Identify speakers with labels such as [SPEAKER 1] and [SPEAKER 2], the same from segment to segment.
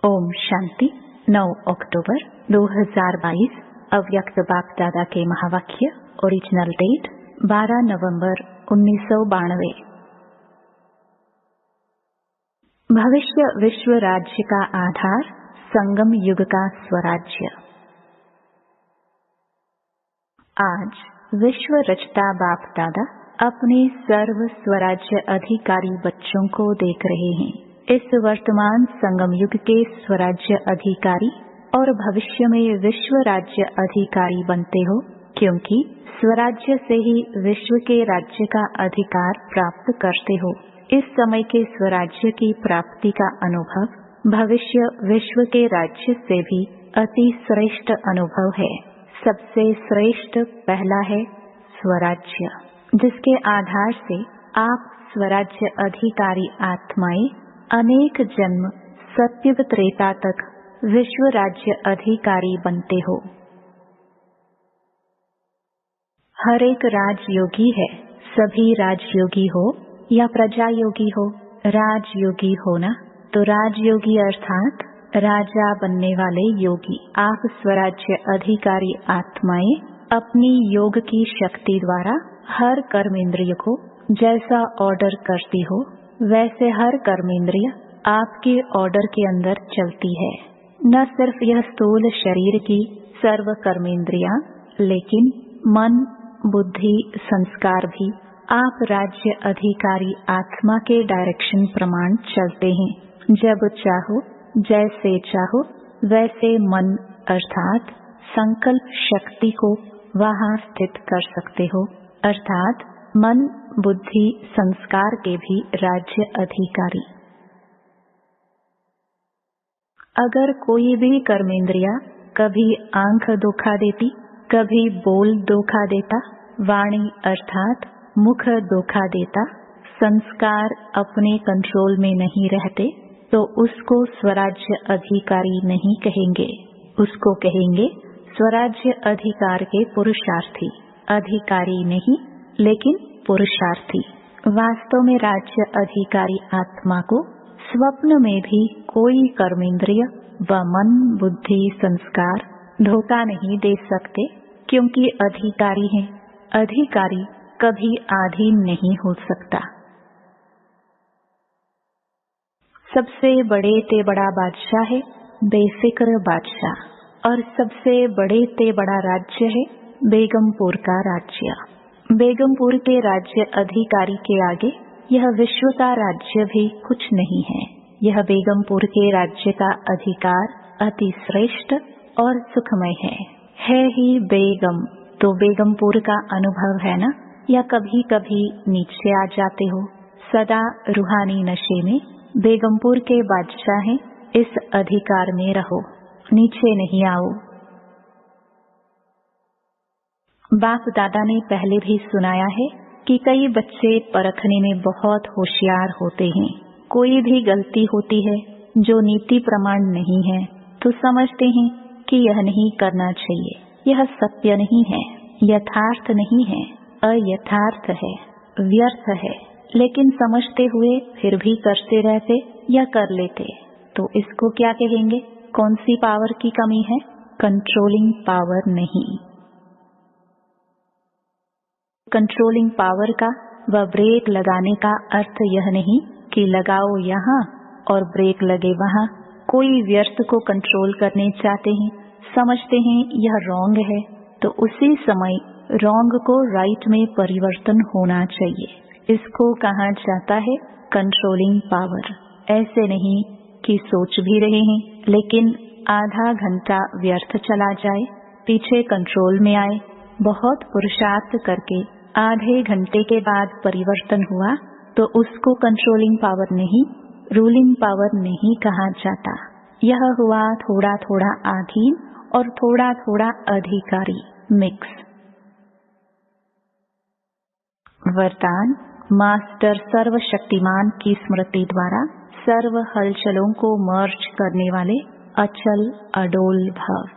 [SPEAKER 1] ओम शांति। 9 अक्टूबर 2022 अव्यक्त बाप दादा के महावाक्य। ओरिजिनल डेट 12 नवंबर 1992। भविष्य विश्व राज्य का आधार, संगम युग का स्वराज्य। आज विश्व रचता बाप दादा अपने सर्व स्वराज्य अधिकारी बच्चों को देख रहे हैं। इस वर्तमान संगम युग के स्वराज्य अधिकारी और भविष्य में विश्व राज्य अधिकारी बनते हो, क्योंकि स्वराज्य से ही विश्व के राज्य का अधिकार प्राप्त करते हो। इस समय के स्वराज्य की प्राप्ति का अनुभव भविष्य विश्व के राज्य से भी अति श्रेष्ठ अनुभव है। सबसे श्रेष्ठ पहला है स्वराज्य, जिसके आधार से आप स्वराज्य अधिकारी आत्माएं अनेक जन्म सत्युग त्रेता तक विश्व राज्य अधिकारी बनते हो। हर एक राजयोगी है, सभी राजयोगी हो या प्रजा योगी हो। राजयोगी होना तो राजयोगी अर्थात राजा बनने वाले योगी। आप स्वराज्य अधिकारी आत्माएं अपनी योग की शक्ति द्वारा हर कर्मेंद्रिय को जैसा ऑर्डर करती हो, वैसे हर कर्मेंद्रिय आपके ऑर्डर के अंदर चलती है। न सिर्फ यह स्थूल शरीर की सर्व कर्मेंद्रियां, लेकिन मन, बुद्धि, संस्कार भी आप राज्य अधिकारी आत्मा के डायरेक्शन प्रमाण चलते हैं। जब चाहो, जैसे चाहो, वैसे मन अर्थात संकल्प शक्ति को वहां स्थित कर सकते हो, अर्थात मन, बुद्धि, संस्कार के भी राज्य अधिकारी। अगर कोई भी कर्मेंद्रिया कभी आंख धोखा देती, कभी बोल धोखा देता, वाणी अर्थात मुख धोखा देता, संस्कार अपने कंट्रोल में नहीं रहते, तो उसको स्वराज्य अधिकारी नहीं कहेंगे। उसको कहेंगे स्वराज्य अधिकार के पुरुषार्थी। अधिकारी नहीं, लेकिन पुरुषार्थी। वास्तव में राज्य अधिकारी आत्मा को स्वप्न में भी कोई कर्मेंद्रिय व मन, बुद्धि, संस्कार धोखा नहीं दे सकते, क्योंकि अधिकारी हैं। अधिकारी कभी आधीन नहीं हो सकता। सबसे बड़े ते बड़ा बादशाह है बेफिक्र बादशाह, और सबसे बड़े ते बड़ा राज्य है बेगमपुर का राज्य। बेगमपुर के राज्य अधिकारी के आगे यह विश्व का राज्य भी कुछ नहीं है। यह बेगमपुर के राज्य का अधिकार अति श्रेष्ठ और सुखमय है ही बेगम। तो बेगमपुर का अनुभव है ना? या कभी कभी नीचे आ जाते हो? सदा रूहानी नशे में बेगमपुर के बादशाह हैं, इस अधिकार में रहो, नीचे नहीं आओ। बाप दादा ने पहले भी सुनाया है कि कई बच्चे परखने में बहुत होशियार होते हैं। कोई भी गलती होती है जो नीति प्रमाण नहीं है, तो समझते हैं कि यह नहीं करना चाहिए, यह सत्य नहीं है, यथार्थ नहीं है, अयथार्थ है, व्यर्थ है। लेकिन समझते हुए फिर भी करते रहते या कर लेते, तो इसको क्या कहेंगे? कौन सी पावर की कमी है? कंट्रोलिंग पावर नहीं। कंट्रोलिंग पावर का व ब्रेक लगाने का अर्थ यह नहीं कि लगाओ यहाँ और ब्रेक लगे वहाँ। कोई व्यर्थ को कंट्रोल करने चाहते हैं, समझते हैं यह रॉन्ग है, तो उसी समय रॉन्ग को राइट में परिवर्तन होना चाहिए। इसको कहा जाता है कंट्रोलिंग पावर। ऐसे नहीं कि सोच भी रहे हैं, लेकिन आधा घंटा व्यर्थ चला जाए, पीछे कंट्रोल में आए, बहुत पुरुषार्थ करके आधे घंटे के बाद परिवर्तन हुआ, तो उसको कंट्रोलिंग पावर नहीं, रूलिंग पावर नहीं कहा जाता। यह हुआ थोड़ा थोड़ा अधीन और थोड़ा थोड़ा अधिकारी, मिक्स। वरदान मास्टर सर्वशक्तिमान की स्मृति द्वारा सर्व हलचलों को मर्ज करने वाले अचल अडोल भव।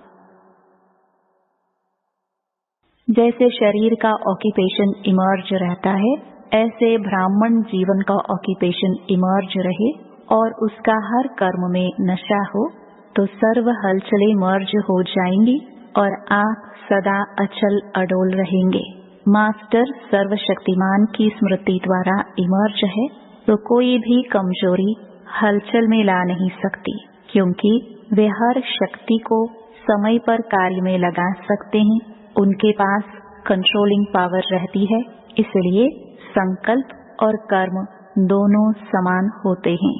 [SPEAKER 1] जैसे शरीर का ऑक्यूपेशन इमर्ज रहता है, ऐसे ब्राह्मण जीवन का ऑक्यूपेशन इमर्ज रहे और उसका हर कर्म में नशा हो तो सर्व हलचलें मर्ज हो जाएंगी और आप सदा अचल अडोल रहेंगे। मास्टर सर्वशक्तिमान की स्मृति द्वारा इमर्ज है तो कोई भी कमजोरी हलचल में ला नहीं सकती, क्योंकि वे हर शक्ति को समय पर कार्य में लगा सकते हैं। उनके पास कंट्रोलिंग पावर रहती है, इसलिए संकल्प और कर्म दोनों समान होते हैं।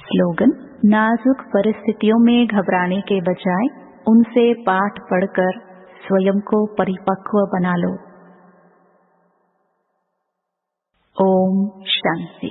[SPEAKER 1] स्लोगन: नाजुक परिस्थितियों में घबराने के बजाय उनसे पाठ पढ़कर स्वयं को परिपक्व बना लो। ओम शांति।